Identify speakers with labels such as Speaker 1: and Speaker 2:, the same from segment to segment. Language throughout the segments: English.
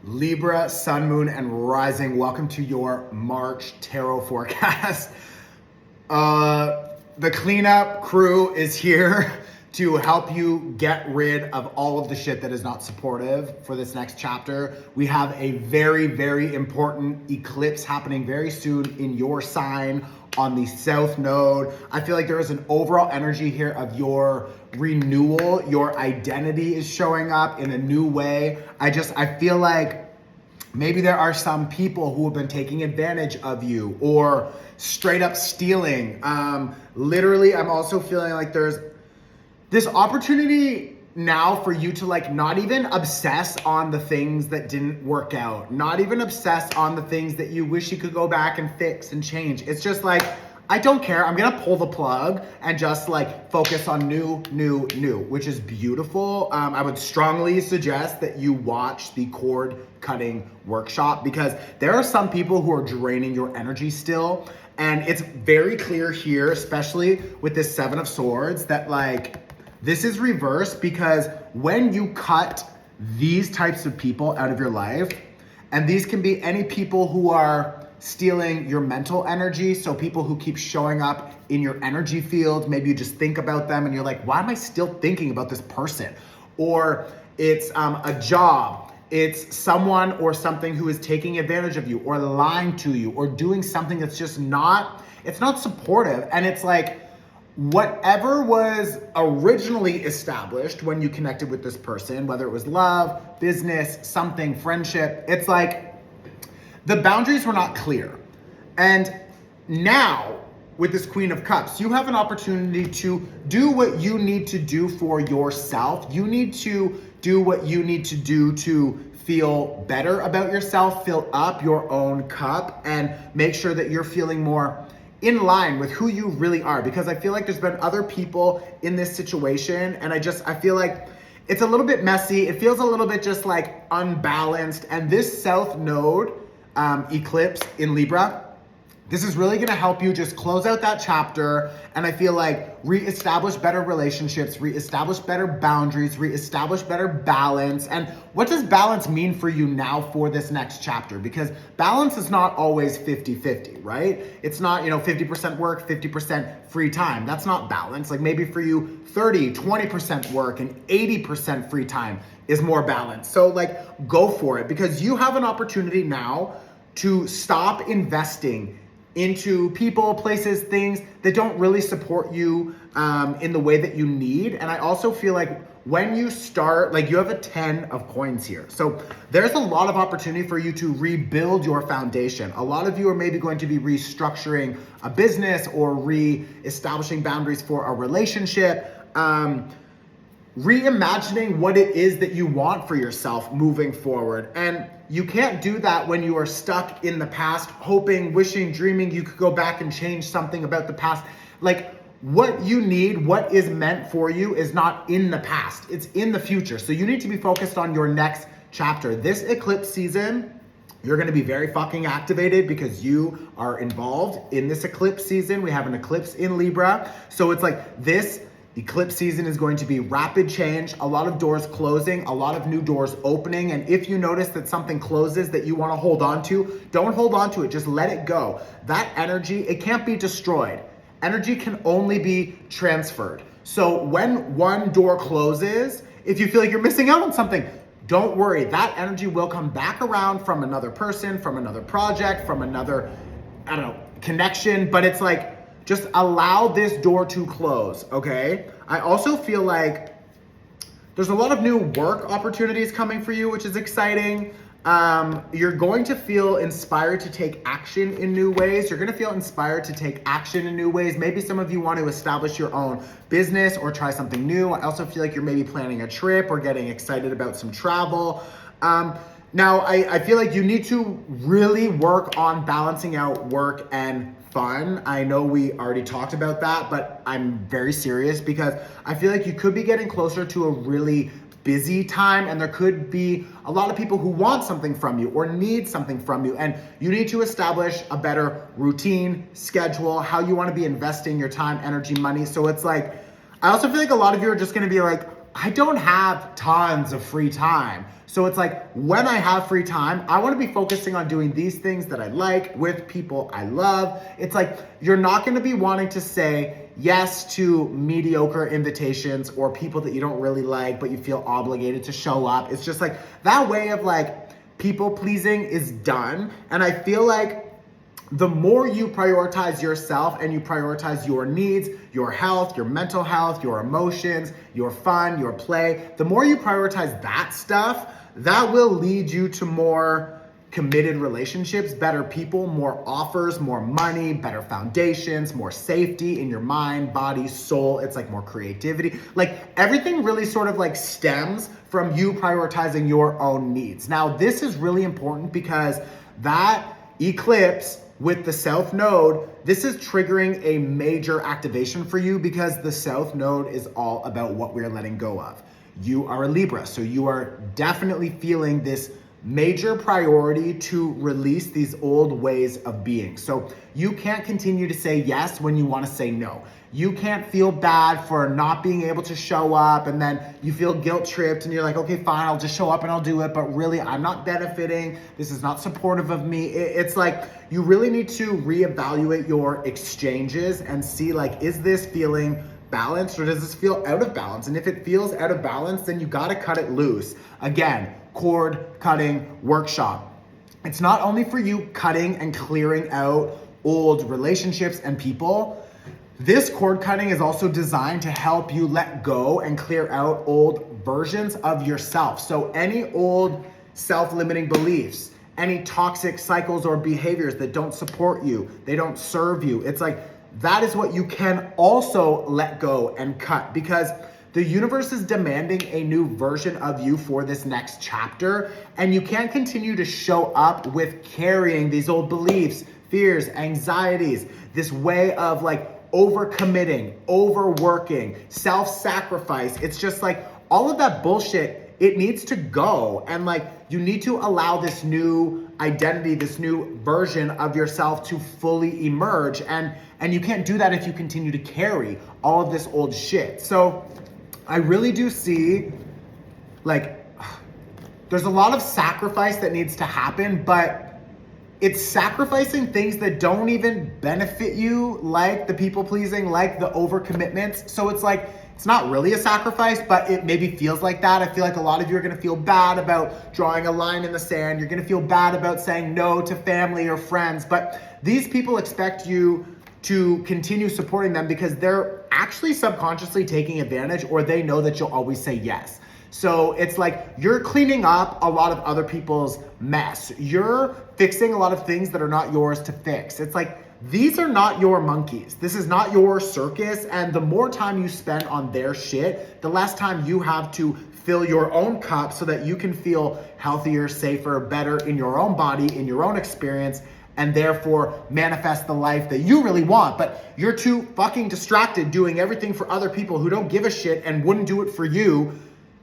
Speaker 1: Libra, Sun, Moon, and Rising. Welcome to your March tarot forecast. The cleanup crew is here to help you get rid of all of the shit that is not supportive for this next chapter. We have a very, very important eclipse happening very soon in your sign on the South Node. I feel like there is an overall energy here of your renewal. Your identity is showing up in a new way. I feel like maybe there are some people who have been taking advantage of you or straight up stealing. Literally, I'm also feeling like there's this opportunity now for you to not even obsess on the things that didn't work out, not even obsess on the things that you wish you could go back and fix and change. It's just I don't care. I'm gonna pull the plug and just focus on new, which is beautiful. I would strongly suggest that you watch the cord cutting workshop because there are some people who are draining your energy still. And it's very clear here, especially with this Seven of Swords, that this is reversed because when you cut these types of people out of your life, and these can be any people who are stealing your mental energy, so people who keep showing up in your energy field, maybe you just think about them and you're like, why am I still thinking about this person? Or it's a job, it's someone or something who is taking advantage of you or lying to you or doing something that's just it's not supportive. And it's whatever was originally established when you connected with this person, whether it was love, business, something, friendship, it's the boundaries were not clear. And now with this Queen of Cups, you have an opportunity to do what you need to do for yourself. You need to do what you need to do to feel better about yourself, fill up your own cup, and make sure that you're feeling more in line with who you really are. Because I feel like there's been other people in this situation, and I feel like it's a little bit messy. It feels a little bit just unbalanced. And this South Node eclipse in Libra, this is really gonna help you just close out that chapter. And I feel reestablish better relationships, reestablish better boundaries, reestablish better balance. And what does balance mean for you now for this next chapter? Because balance is not always 50-50, right? It's not, 50% work, 50% free time. That's not balance. Maybe for you, 20% work and 80% free time is more balance. So go for it, because you have an opportunity now to stop investing into people, places, things that don't really support you in the way that you need. And I also feel when you start, you have a 10 of coins here. So there's a lot of opportunity for you to rebuild your foundation. A lot of you are maybe going to be restructuring a business or re-establishing boundaries for a relationship. Reimagining what it is that you want for yourself moving forward. And you can't do that when you are stuck in the past, hoping, wishing, dreaming you could go back and change something about the past. What you need, what is meant for you is not in the past, it's in the future. So you need to be focused on your next chapter. This eclipse season, you're gonna be very fucking activated because you are involved in this eclipse season. We have an eclipse in Libra. So it's this eclipse season is going to be rapid change, a lot of doors closing, a lot of new doors opening. And if you notice that something closes that you want to hold on to, don't hold on to it, just let it go. That energy, it can't be destroyed. Energy can only be transferred. So when one door closes, if you feel like you're missing out on something, don't worry, that energy will come back around from another person, from another project, from another, connection. But it's just allow this door to close, okay? I also feel there's a lot of new work opportunities coming for you, which is exciting. You're going to feel inspired to take action in new ways. You're gonna feel inspired to take action in new ways. Maybe some of you want to establish your own business or try something new. I also feel like you're maybe planning a trip or getting excited about some travel. Now, I feel like you need to really work on balancing out work and fun. I know we already talked about that, but I'm very serious because I feel like you could be getting closer to a really busy time, and there could be a lot of people who want something from you or need something from you, and you need to establish a better routine, schedule, how you want to be investing your time, energy, money. So it's I also feel like a lot of you are just going to be I don't have tons of free time. So it's like, when I have free time, I want to be focusing on doing these things that I like with people I love. It's like, you're not going to be wanting to say yes to mediocre invitations or people that you don't really like, but you feel obligated to show up. It's just like, that way of like people pleasing is done. And I feel like the more you prioritize yourself and you prioritize your needs, your health, your mental health, your emotions, your fun, your play, the more you prioritize that stuff, that will lead you to more committed relationships, better people, more offers, more money, better foundations, more safety in your mind, body, soul. It's like more creativity. Like everything really sort of like stems from you prioritizing your own needs. Now, this is really important because that eclipse with the South Node, this is triggering a major activation for you because the South Node is all about what we're letting go of. You are a Libra, so you are definitely feeling this major priority to release these old ways of being. So you can't continue to say yes when you want to say no. You can't feel bad for not being able to show up and then you feel guilt tripped and you're like, okay, fine, I'll just show up and I'll do it, but really I'm not benefiting. This is not supportive of me. It's like, you really need to reevaluate your exchanges and see like, is this feeling balanced or does this feel out of balance? And if it feels out of balance, then you gotta cut it loose. Again, cord cutting workshop. It's not only for you cutting and clearing out old relationships and people. This cord cutting is also designed to help you let go and clear out old versions of yourself. So any old self-limiting beliefs, any toxic cycles or behaviors that don't support you, they don't serve you. It's like, that is what you can also let go and cut because the universe is demanding a new version of you for this next chapter. And you can't continue to show up with carrying these old beliefs, fears, anxieties, this way of like overcommitting, overworking, self-sacrifice. It's just like all of that bullshit, it needs to go. And like, you need to allow this new identity, this new version of yourself to fully emerge. And you can't do that if you continue to carry all of this old shit. So I really do see like, there's a lot of sacrifice that needs to happen, but it's sacrificing things that don't even benefit you, like the people pleasing, like the overcommitments. So it's like, it's not really a sacrifice, but it maybe feels like that. I feel like a lot of you are gonna feel bad about drawing a line in the sand. You're gonna feel bad about saying no to family or friends, but these people expect you to continue supporting them because they're actually subconsciously taking advantage, or they know that you'll always say yes. So it's like you're cleaning up a lot of other people's mess. You're fixing a lot of things that are not yours to fix. It's like, these are not your monkeys. This is not your circus. And the more time you spend on their shit, the less time you have to fill your own cup so that you can feel healthier, safer, better in your own body, in your own experience, and therefore manifest the life that you really want. But you're too fucking distracted doing everything for other people who don't give a shit and wouldn't do it for you,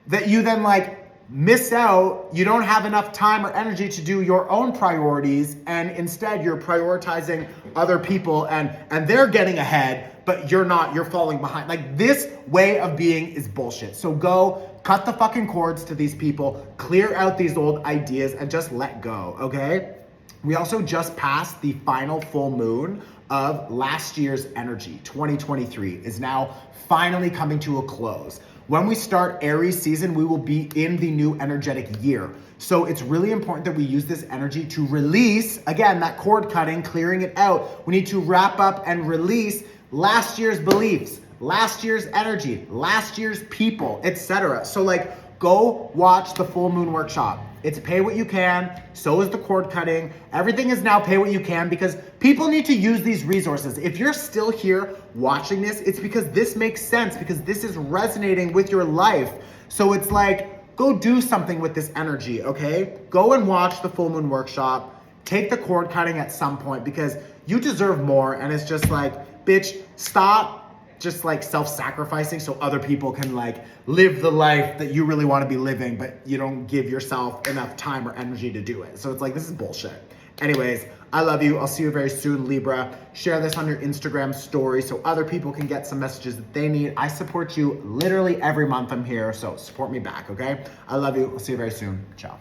Speaker 1: that you then like miss out. You don't have enough time or energy to do your own priorities, and instead you're prioritizing other people and they're getting ahead, but you're not, you're falling behind. Like, this way of being is bullshit. So go cut the fucking cords to these people, clear out these old ideas, and just let go, okay? We also just passed the final full moon of last year's energy. 2023 is now finally coming to a close. When we start Aries season, we will be in the new energetic year. So it's really important that we use this energy to release, again, that cord cutting, clearing it out. We need to wrap up and release last year's beliefs, last year's energy, last year's people, etc. So like, go watch the full moon workshop. It's pay what you can. So is the cord cutting. Everything is now pay what you can because people need to use these resources. If you're still here watching this, it's because this makes sense, because this is resonating with your life. So it's like, go do something with this energy, okay? Go and watch the full moon workshop. Take the cord cutting at some point because you deserve more. And it's just like, bitch, stop just like self-sacrificing so other people can like live the life that you really want to be living, but you don't give yourself enough time or energy to do it. So it's like, this is bullshit. Anyways, I love you. I'll see you very soon, Libra. Share this on your Instagram story so other people can get some messages that they need. I support you literally every month I'm here, so support me back, okay? I love you. I'll see you very soon. Ciao.